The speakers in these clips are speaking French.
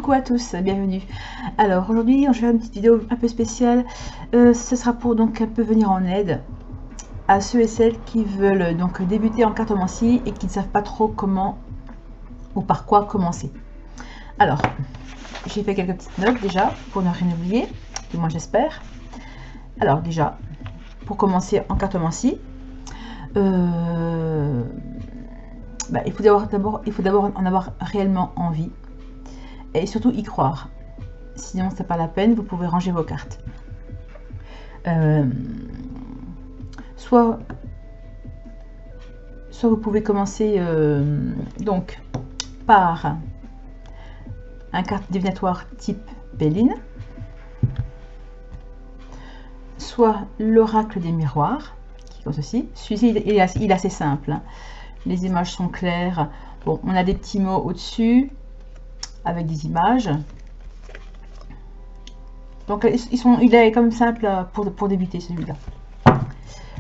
Coucou à tous, bienvenue. Alors aujourd'hui, je vais faire une petite vidéo un peu spéciale. Ce sera pour donc un peu venir en aide à ceux et celles qui veulent donc débuter en cartomancie et qui ne savent pas trop comment ou par quoi commencer. Alors, j'ai fait quelques petites notes déjà pour ne rien oublier, du moins j'espère. Alors déjà, pour commencer en cartomancie, il faut d'abord en avoir réellement envie et surtout y croire. Sinon c'est pas la peine, vous pouvez ranger vos cartes. Soit vous pouvez commencer donc par un carte divinatoire type Béline, soit l'oracle des miroirs, qui est comme ceci. Celui-ci il est assez simple, hein. Les images sont claires. Bon, on a des petits mots au-dessus avec des images. Donc il est comme simple pour débuter celui-là.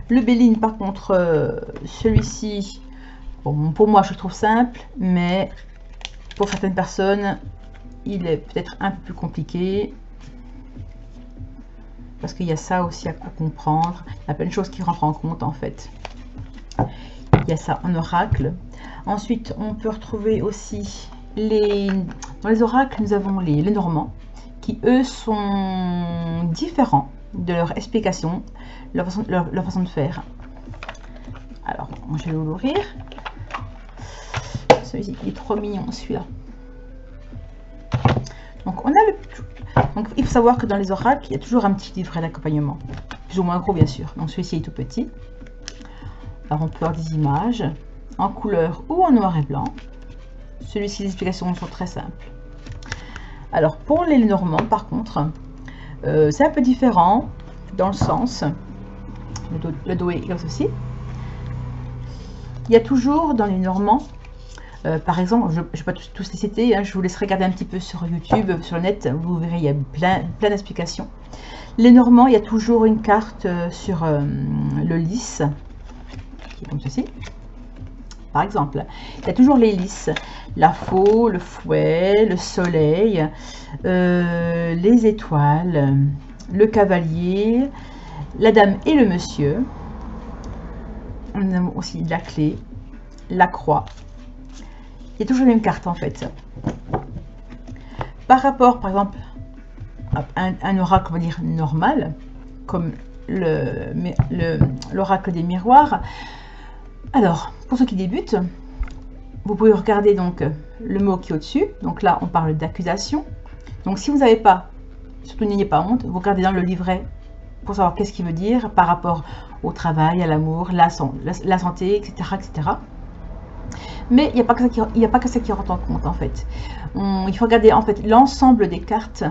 Le Béline, par contre, celui-ci, bon, pour moi je le trouve simple, mais pour certaines personnes, il est peut-être un peu plus compliqué. Parce qu'il y a ça aussi à comprendre. Il y a plein de choses qui rentrent en compte en fait. Il y a ça en oracle. Ensuite, on peut retrouver aussi dans les oracles, nous avons les Normands, qui eux sont différents de leur explication, leur façon de faire. Alors, je vais l'ouvrir. Celui-ci, il est trop mignon, celui-là. Donc, il faut savoir que dans les oracles, il y a toujours un petit livret d'accompagnement, plus ou moins gros, bien sûr. Donc, celui-ci est tout petit. Alors, on peut avoir des images en couleur ou en noir et blanc. Celui-ci, les explications sont très simples. Alors, pour les Normands, par contre, c'est un peu différent dans le sens, le dos est comme ceci. Il y a toujours dans les Normands, par exemple, je ne vais pas tous les citer, hein, je vous laisse regarder un petit peu sur YouTube, sur le net, vous verrez, il y a plein d'explications. Les Normands, il y a toujours une carte sur le lys, qui est comme ceci. Par exemple, il y a toujours les lys, la faux, le fouet, le soleil, les étoiles, le cavalier, la dame et le monsieur. On a aussi la clé, la croix. Il y a toujours les mêmes cartes en fait. Par rapport, par exemple, à un oracle, on va dire normal, comme l'oracle des miroirs. Alors, pour ceux qui débutent, vous pouvez regarder donc le mot qui est au-dessus. Donc là, on parle d'accusation. Donc si vous n'avez pas, surtout n'ayez pas honte, vous regardez dans le livret pour savoir qu'est-ce qu'il veut dire par rapport au travail, à l'amour, la santé, etc., etc. Mais il n'y a pas que ça qui rentre en compte en fait. Il faut regarder en fait l'ensemble des cartes,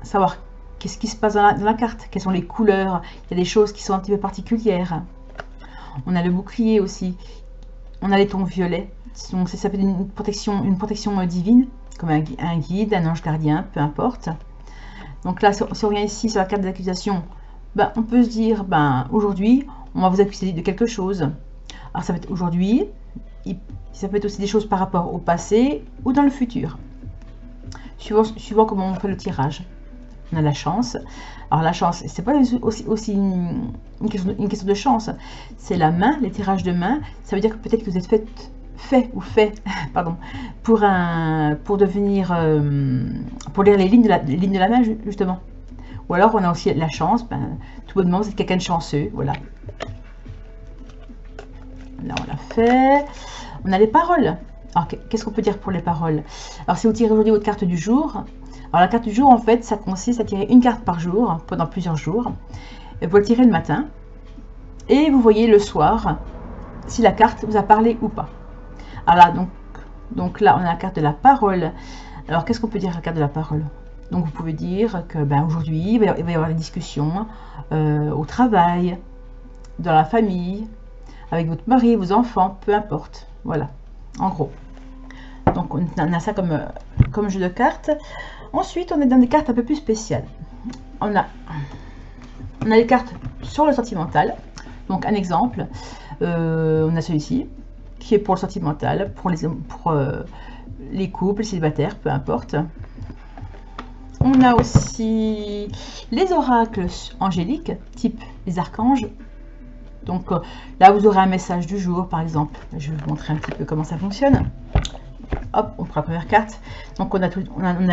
savoir qu'est-ce qui se passe dans la carte, quelles sont les couleurs. Il y a des choses qui sont un petit peu particulières. On a le bouclier aussi. On a les tons violets. Donc ça peut être une protection divine, comme un guide, un ange gardien, peu importe. Donc là, si on revient ici sur la carte d'accusation, on peut se dire, aujourd'hui, on va vous accuser de quelque chose. Alors ça peut être aujourd'hui, ça peut être aussi des choses par rapport au passé ou dans le futur. Suivant comment on fait le tirage. On a la chance. Alors la chance, c'est pas aussi une question de chance, c'est la main, les tirages de main. Ça veut dire que peut-être que vous êtes fait pardon, pour devenir pour lire les lignes de la main justement. Ou alors on a aussi la chance, tout bonnement vous êtes quelqu'un de chanceux, voilà. Là on l'a fait. On a les paroles. Alors qu'est-ce qu'on peut dire pour les paroles? Alors si vous tirez aujourd'hui votre carte du jour. Alors la carte du jour, en fait, ça consiste à tirer une carte par jour, pendant plusieurs jours. Et vous la tirez le matin. Et vous voyez le soir si la carte vous a parlé ou pas. Alors là, donc là, on a la carte de la parole. Alors qu'est-ce qu'on peut dire à la carte de la parole? Donc vous pouvez dire que aujourd'hui, il va y avoir des discussions au travail, dans la famille, avec votre mari, vos enfants, peu importe. Voilà, en gros. Donc on a ça comme jeu de cartes. Ensuite, on est dans des cartes un peu plus spéciales. On a les cartes sur le sentimental. Donc un exemple, on a celui-ci qui est pour le sentimental, pour les couples, les célibataires, peu importe. On a aussi les oracles angéliques, type les archanges. Donc là, vous aurez un message du jour, par exemple. Je vais vous montrer un petit peu comment ça fonctionne. Hop, on prend la première carte. Donc on a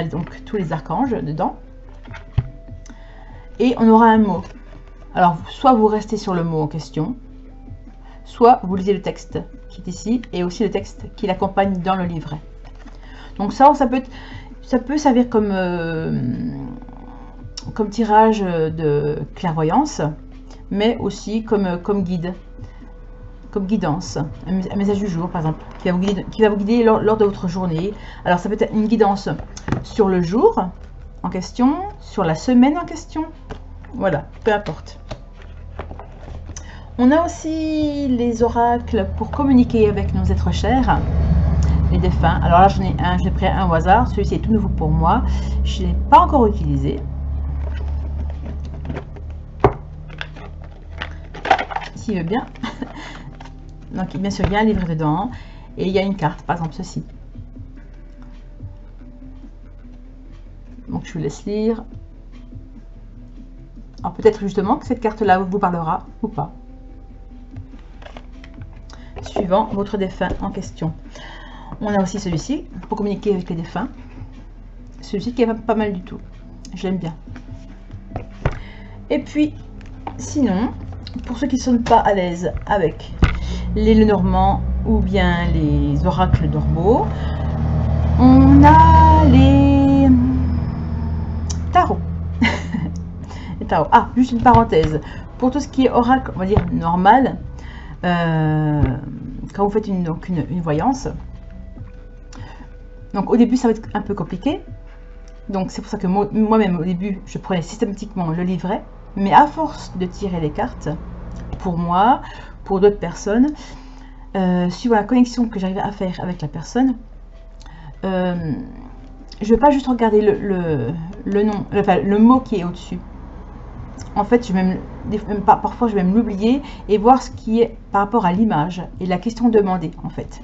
donc tous les archanges dedans. Et on aura un mot. Alors, soit vous restez sur le mot en question, soit vous lisez le texte qui est ici, et aussi le texte qui l'accompagne dans le livret. Donc ça peut servir comme tirage de clairvoyance, mais aussi comme guide, comme guidance, un message du jour par exemple, qui va vous guider lors de votre journée. Alors ça peut être une guidance sur le jour en question, sur la semaine en question, voilà, peu importe. On a aussi les oracles pour communiquer avec nos êtres chers, les défunts. Alors là, j'ai pris un au hasard. Celui-ci est tout nouveau pour moi. Je ne l'ai pas encore utilisé. S'il veut bien. Donc, bien sûr, il y a un livre dedans. Et il y a une carte, par exemple, ceci. Donc, je vous laisse lire. Alors, peut-être justement que cette carte-là vous parlera ou pas, suivant votre défunt en question. On a aussi celui-ci pour communiquer avec les défunts. Celui-ci qui est pas mal du tout. Je l'aime bien. Et puis, sinon, pour ceux qui ne sont pas à l'aise avec les Lenormand ou bien les oracles normaux, on a les tarots. Les tarots. Ah, juste une parenthèse. Pour tout ce qui est oracle, on va dire normal, quand vous faites une voyance, donc au début ça va être un peu compliqué, donc c'est pour ça que moi-même au début je prenais systématiquement le livret, mais à force de tirer les cartes, pour moi, pour d'autres personnes, suivant la connexion que j'arrivais à faire avec la personne, je ne vais pas juste regarder le mot qui est au-dessus. En fait, parfois je vais même l'oublier et voir ce qui est par rapport à l'image et la question demandée en fait.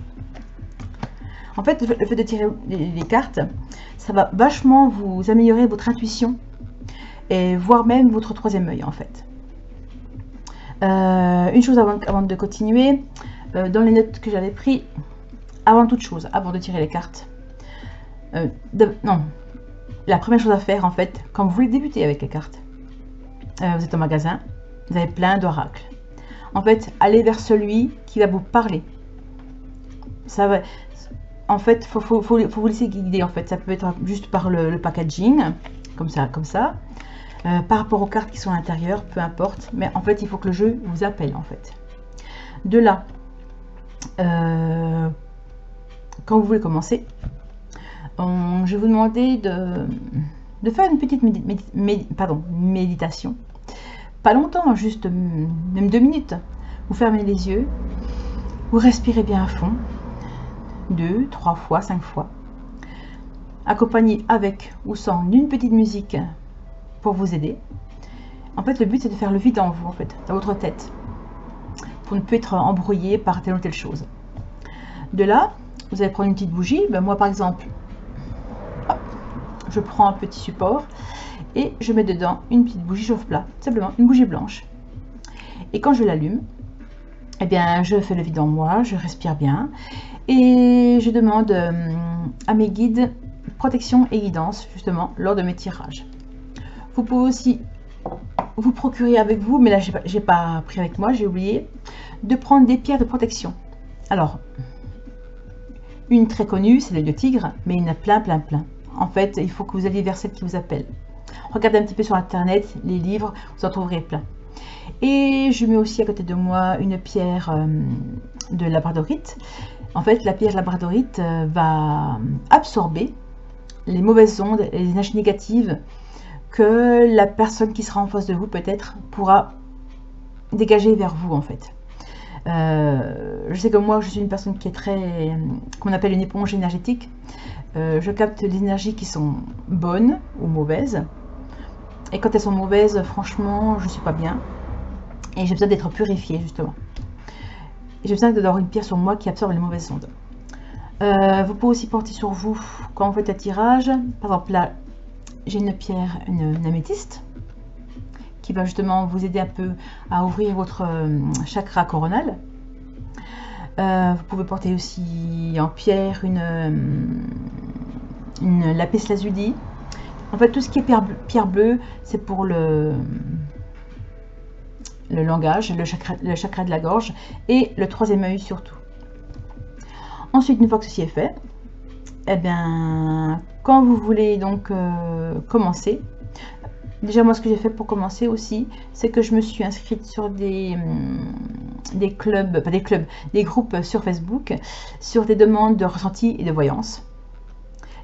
En fait, le fait de tirer les cartes, ça va vachement vous améliorer votre intuition et voire même votre troisième œil en fait. Une chose avant de continuer, dans les notes que j'avais prises, avant toute chose, avant de tirer les cartes, non, la première chose à faire en fait, quand vous voulez débuter avec les cartes, vous êtes au magasin, vous avez plein d'oracles. En fait, allez vers celui qui va vous parler. Ça va. En fait, faut vous laisser guider. En fait, ça peut être juste par le packaging, comme ça. Par rapport aux cartes qui sont à l'intérieur, peu importe. Mais en fait, il faut que le jeu vous appelle, en fait. De là, quand vous voulez commencer, je vais vous demander de faire une petite méditation. Pas longtemps, juste même 2 minutes. Vous fermez les yeux, vous respirez bien à fond. 2, 3 fois, 5 fois, accompagné avec ou sans d'une petite musique pour vous aider. En fait, le but c'est de faire le vide en vous, en fait, dans votre tête, pour ne plus être embrouillé par telle ou telle chose. De là, vous allez prendre une petite bougie. Ben, moi, par exemple, hop, je prends un petit support et je mets dedans une petite bougie chauffe-plat, simplement une bougie blanche. Et quand je l'allume, eh bien, je fais le vide en moi, je respire bien. Et je demande à mes guides protection et guidance, justement, lors de mes tirages. Vous pouvez aussi vous procurer avec vous, mais là, j'ai pas pris avec moi, j'ai oublié, de prendre des pierres de protection. Alors, une très connue, c'est l'œil de tigre, mais il y en a plein. En fait, il faut que vous alliez vers celle qui vous appelle. Regardez un petit peu sur Internet, les livres, vous en trouverez plein. Et je mets aussi à côté de moi une pierre de labradorite. En fait, la pierre labradorite va absorber les mauvaises ondes et les énergies négatives que la personne qui sera en face de vous peut-être pourra dégager vers vous en fait. Je sais que moi, je suis une personne qui est très, qu'on appelle une éponge énergétique. Je capte les énergies qui sont bonnes ou mauvaises. Et quand elles sont mauvaises, franchement, je ne suis pas bien. Et j'ai besoin d'être purifiée, justement. Et j'ai besoin d'avoir une pierre sur moi qui absorbe les mauvaises ondes. Vous pouvez aussi porter sur vous, quand vous faites un tirage, par exemple là, j'ai une pierre, une améthyste, qui va justement vous aider un peu à ouvrir votre chakra coronal. Vous pouvez porter aussi en pierre une lapis lazuli. En fait, tout ce qui est pierre bleue, c'est pour le langage, le chakra de la gorge et le troisième œil surtout. Ensuite, une fois que ceci est fait, eh bien, quand vous voulez donc commencer, déjà moi ce que j'ai fait pour commencer aussi, c'est que je me suis inscrite sur des clubs, pas des clubs, des groupes sur Facebook, sur des demandes de ressenti et de voyance.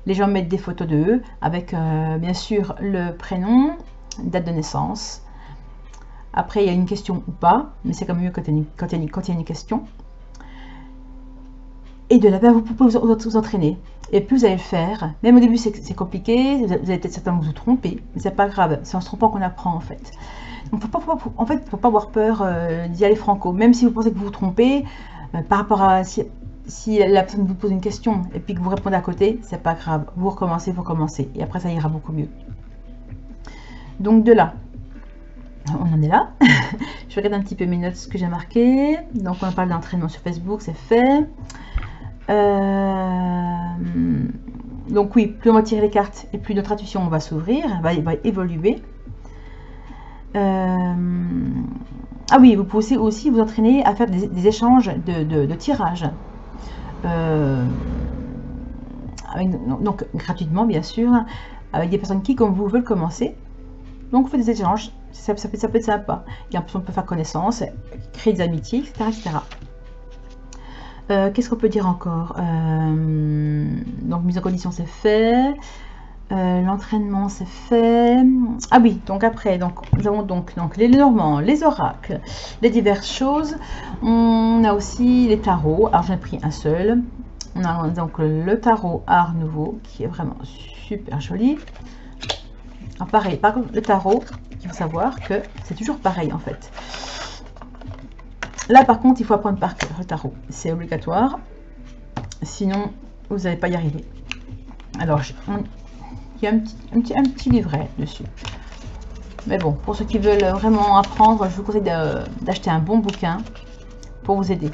Les gens mettent des photos d'eux avec bien sûr le prénom, date de naissance. Après il y a une question ou pas, mais c'est quand même mieux quand il y a une question. Et de là-bas, vous pouvez vous entraîner. Et plus vous allez le faire, même au début c'est compliqué, vous allez peut-être certainement vous tromper, mais c'est pas grave, c'est en se trompant qu'on apprend en fait. Donc faut pas avoir peur d'y aller franco, même si vous pensez que vous vous trompez, par rapport à si la personne vous pose une question et puis que vous répondez à côté, c'est pas grave, vous recommencez, et après ça ira beaucoup mieux. Donc de là, on en est là. Je regarde un petit peu mes notes, ce que j'ai marqué. Donc on parle d'entraînement sur Facebook, c'est fait. Donc oui, plus on va tirer les cartes et plus notre intuition va s'ouvrir, va évoluer. Ah oui, vous pouvez aussi vous entraîner à faire des échanges de tirage. Donc gratuitement bien sûr, avec des personnes qui comme vous veulent commencer. Donc vous faites des échanges, ça peut être sympa. Et en plus on peut faire connaissance, créer des amitiés, etc. etc. Qu'est-ce qu'on peut dire encore? Donc mise en condition c'est fait, l'entraînement c'est fait. Ah oui, donc après donc nous avons donc les Normands, les oracles, les diverses choses. On a aussi les tarots. Alors j'en ai pris un seul. On a donc le tarot Art Nouveau qui est vraiment super joli. Alors pareil, par contre le tarot, il faut savoir que c'est toujours pareil en fait. Là par contre il faut apprendre par cœur le tarot, c'est obligatoire, sinon vous n'allez pas y arriver. Alors il y a un petit livret dessus, mais bon, pour ceux qui veulent vraiment apprendre, je vous conseille d'acheter un bon bouquin pour vous aider.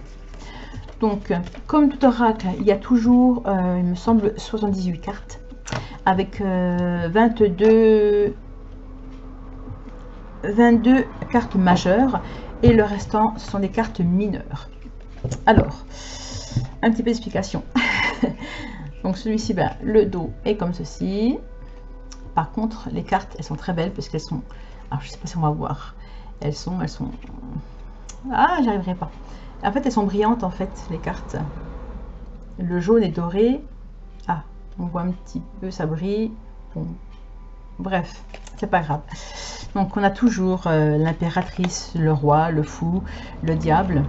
Donc comme tout oracle, il y a toujours il me semble 78 cartes avec 22 cartes majeures. Et le restant, ce sont des cartes mineures. Alors, un petit peu d'explication. Donc celui-ci, ben, le dos est comme ceci. Par contre, les cartes, elles sont très belles parce qu'elles sont... Alors, je ne sais pas si on va voir. Elles sont... Ah, j'y arriverai pas. En fait, elles sont brillantes, en fait, les cartes. Le jaune est doré. Ah, on voit un petit peu, ça brille. Bon. Bref, c'est pas grave. Donc on a toujours l'impératrice, le roi, le fou, le diable.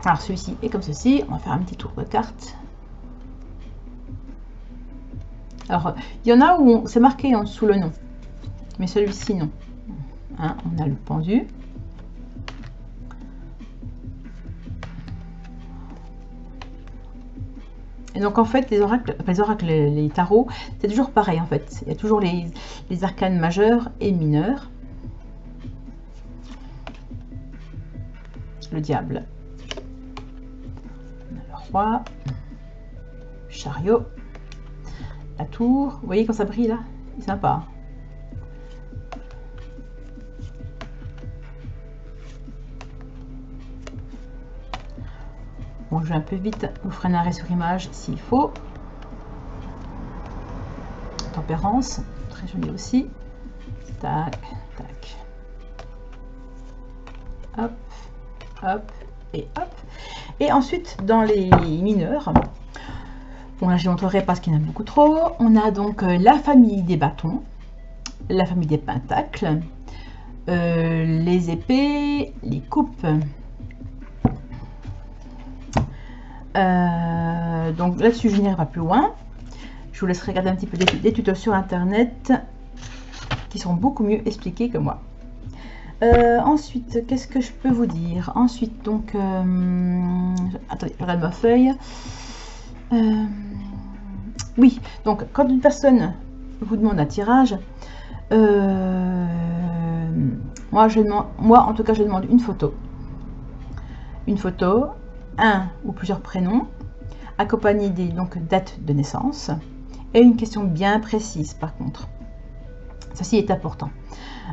Alors celui-ci est comme ceci. On va faire un petit tour de cartes. Alors il y en a où c'est marqué en dessous le nom, mais celui-ci non. Hein, on a le pendu. Et donc en fait les oracles, les tarots, c'est toujours pareil en fait. Il y a toujours les arcanes majeurs et mineurs. Le diable, on a le roi, le chariot, la tour. Vous voyez quand ça brille là, c'est sympa. Bon, je vais un peu vite, vous ferez un arrêt sur image s'il faut. Tempérance, très joli aussi. Tac, tac. Hop, hop et hop. Et ensuite, dans les mineurs, bon là je ne montrerai pas parce qu'il y en a beaucoup trop. On a donc la famille des bâtons, la famille des pentacles, les épées, les coupes. Donc là-dessus, je n'irai pas plus loin. Je vous laisserai regarder un petit peu des tutos sur internet qui sont beaucoup mieux expliqués que moi. Ensuite, qu'est-ce que je peux vous dire? Ensuite, donc, attendez, je regarde ma feuille. Oui, donc quand une personne vous demande un tirage, moi en tout cas je demande une photo, un ou plusieurs prénoms, accompagné des dates de naissance et une question bien précise par contre. Ceci est important.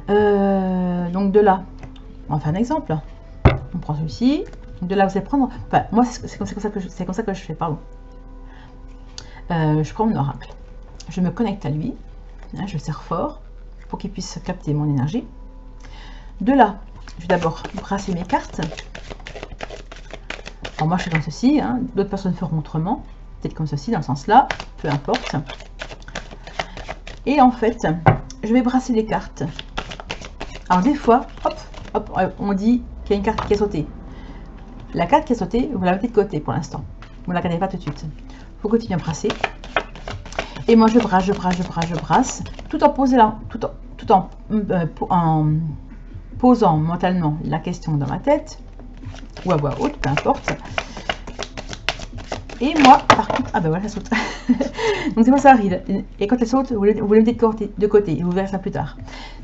Donc de là, on va faire un exemple. On prend celui-ci. De là, vous allez prendre. Enfin, moi, c'est comme ça que je fais. Pardon. Je prends mon oracle. Je me connecte à lui. Hein, je le serre fort pour qu'il puisse capter mon énergie. De là, je vais d'abord brasser mes cartes. Alors moi, je fais comme ceci. Hein. D'autres personnes feront autrement. Peut-être comme ceci, dans le sens là. Peu importe. Et en fait, je vais brasser les cartes. Alors des fois, hop, on dit qu'il y a une carte qui a sauté. La carte qui a sauté, vous la mettez de côté pour l'instant. Vous ne la regardez pas tout de suite. Il faut continuer à brasser. Et moi je brasse, tout en posant mentalement la question dans ma tête, ou à voix haute, peu importe. Et moi, par contre, ah ben voilà, ça saute. Donc c'est moi ça arrive. Et quand elle saute, vous le mettez de côté et vous verrez ça plus tard.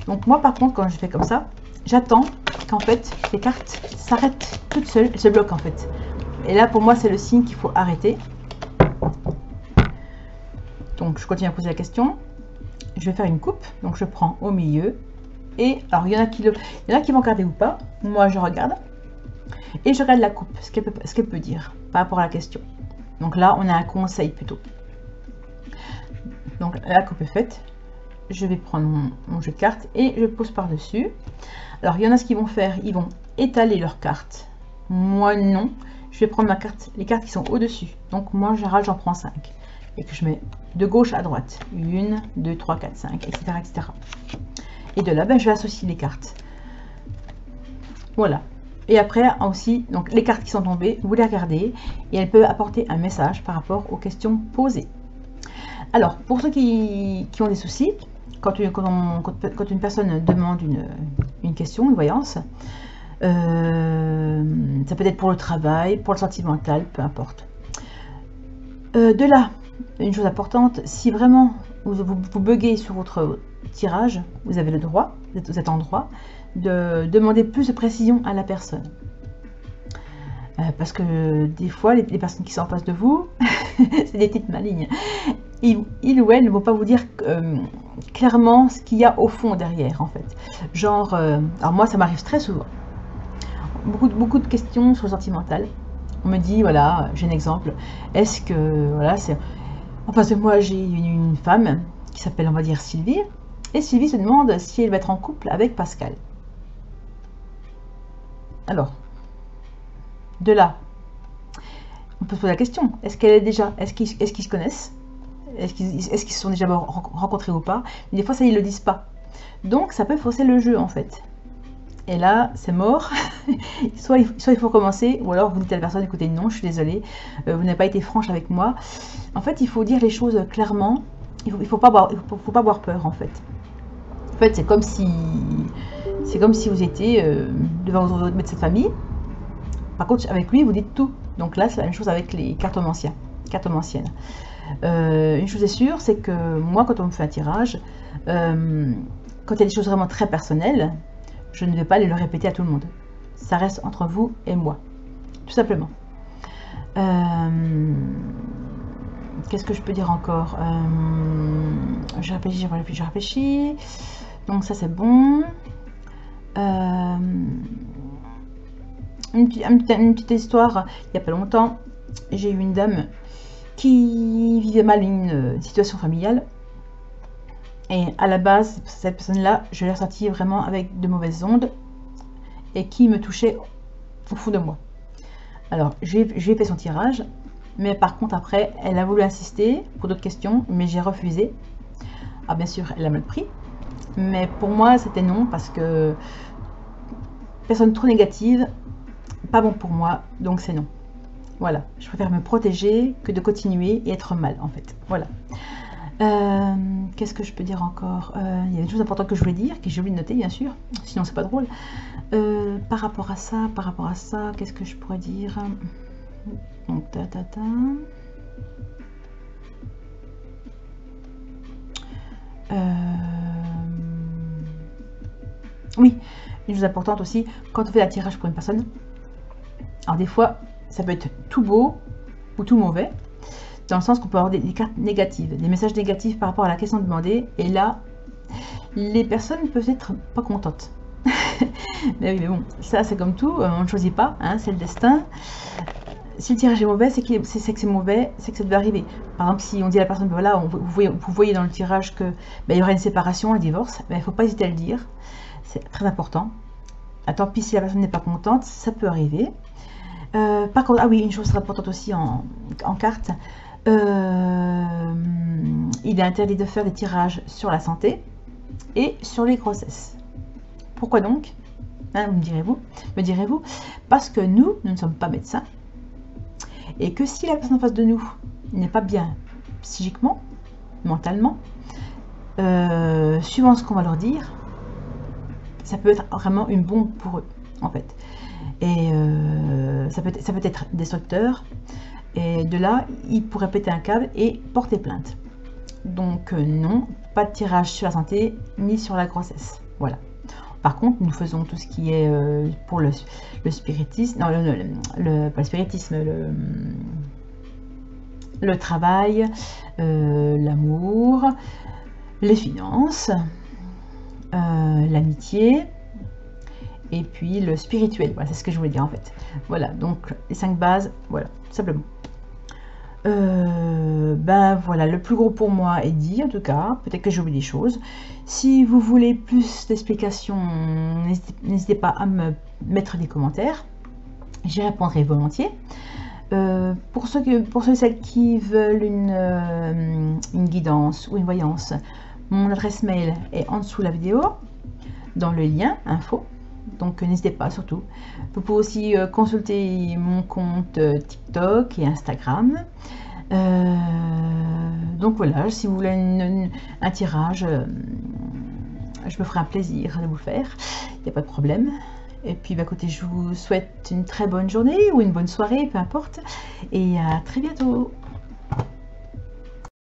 Donc moi par contre, quand je fais comme ça, j'attends qu'en fait les cartes s'arrêtent toutes seules, elles se bloquent en fait. Et là pour moi c'est le signe qu'il faut arrêter. Donc je continue à poser la question. Je vais faire une coupe, donc je prends au milieu. Et alors il y en a qui vont regarder ou pas. Moi je regarde. Et je regarde la coupe, ce qu'elle peut dire par rapport à la question. Donc là on a un conseil plutôt. Donc la coupe est faite. Je vais prendre mon jeu de cartes et je pose par dessus. Alors il y en a ce qu'ils vont faire, ils vont étaler leurs cartes. Moi non, je vais prendre les cartes qui sont au dessus. Donc moi en général j'en prends 5 et que je mets de gauche à droite, 1, 2, 3, 4, 5, etc. etc. Et de là ben, je vais associer les cartes. Voilà. Et après aussi, donc les cartes qui sont tombées, vous les regardez et elles peuvent apporter un message par rapport aux questions posées. Alors pour ceux qui ont des soucis, quand une personne demande une question, une voyance, ça peut être pour le travail, pour le sentimental, peu importe. De là, une chose importante, si vraiment vous buguez sur votre tirage, vous avez le droit, vous êtes en droit, de demander plus de précision à la personne. Parce que des fois, les personnes qui sont en face de vous, c'est des petites malignes. Ils ou elles ne vont pas vous dire clairement ce qu'il y a au fond derrière, en fait. Genre, alors moi, ça m'arrive très souvent. Beaucoup de questions sur le sentimental. On me dit, voilà, j'ai un exemple. Est-ce que, voilà, c'est... En face de moi, j'ai une femme qui s'appelle, on va dire, Sylvie. Et Sylvie se demande si elle va être en couple avec Pascal. Alors, de là, on peut se poser la question, est-ce qu'ils se connaissent? Est-ce qu'ils se sont déjà rencontrés ou pas? Mais des fois, ça, ils ne le disent pas. Donc, ça peut fausser le jeu, en fait. Et là, c'est mort. soit il faut recommencer, ou alors vous dites à la personne, écoutez, non, je suis désolée, vous n'avez pas été franche avec moi. En fait, il faut dire les choses clairement. Il ne faut pas avoir peur, en fait. En fait, c'est comme si vous étiez devant votre médecin de famille. Par contre, avec lui, vous dites tout. Donc là, c'est la même chose avec les cartomanciennes. Une chose est sûre, c'est que moi, quand on me fait un tirage, quand il y a des choses vraiment très personnelles, je ne vais pas aller le répéter à tout le monde. Ça reste entre vous et moi, tout simplement. Qu'est-ce que je peux dire encore? Je réfléchis. Donc ça, c'est bon. Une petite histoire, il n'y a pas longtemps, j'ai eu une dame qui vivait mal une situation familiale. Et à la base, cette personne-là, je l'ai ressentie vraiment avec de mauvaises ondes et qui me touchait au fond de moi. Alors, j'ai fait son tirage, mais par contre, après, elle a voulu insister pour d'autres questions, mais j'ai refusé. Ah, bien sûr, elle a mal pris, mais pour moi, c'était non, parce que personne trop négative, pas bon pour moi, donc c'est non. Voilà, je préfère me protéger que de continuer et être mal, en fait. Voilà. Qu'est-ce que je peux dire encore? Il y a une chose importante que je voulais dire, que j'ai oublié de noter, bien sûr, sinon c'est pas drôle. Par rapport à ça, qu'est-ce que je pourrais dire? Donc, Oui, une chose importante aussi, quand on fait un tirage pour une personne, alors des fois, ça peut être tout beau ou tout mauvais, dans le sens qu'on peut avoir des cartes négatives, des messages négatifs par rapport à la question demandée, et là, les personnes peuvent être pas contentes. Mais oui, mais bon, ça c'est comme tout, on ne choisit pas, hein, c'est le destin. Si le tirage est mauvais, c'est que c'est mauvais, c'est que ça devait arriver. Par exemple, si on dit à la personne, ben voilà, vous voyez dans le tirage que ben, il y aurait une séparation, un divorce, ben, il ne faut pas hésiter à le dire, c'est très important. Tant pis si la personne n'est pas contente, ça peut arriver. Par contre, ah oui, une chose très importante aussi en carte, il est interdit de faire des tirages sur la santé et sur les grossesses. Pourquoi donc, hein, me direz-vous, parce que nous ne sommes pas médecins et que si la personne en face de nous n'est pas bien psychiquement, mentalement, suivant ce qu'on va leur dire, ça peut être vraiment une bombe pour eux en fait. Et ça peut être destructeur. Et de là, il pourrait péter un câble et porter plainte. Donc non, pas de tirage sur la santé ni sur la grossesse. Voilà. Par contre, nous faisons tout ce qui est pour le spiritisme, non, pas le spiritisme, le travail, l'amour, les finances, l'amitié, et puis le spirituel. Voilà, c'est ce que je voulais dire en fait. Voilà, donc les 5 bases, voilà, tout simplement. Ben voilà, le plus gros pour moi est dit en tout cas, peut-être que j'oublie des choses. Si vous voulez plus d'explications, n'hésitez pas à me mettre des commentaires, j'y répondrai volontiers. Pour ceux et celles qui veulent une guidance ou une voyance, mon adresse mail est en dessous de la vidéo, dans le lien info. Donc n'hésitez pas surtout. Vous pouvez aussi consulter mon compte TikTok et Instagram. Donc voilà, si vous voulez un tirage, je me ferai un plaisir de vous le faire. Il n'y a pas de problème. Et puis bah, écoutez, je vous souhaite une très bonne journée ou une bonne soirée, peu importe. Et à très bientôt.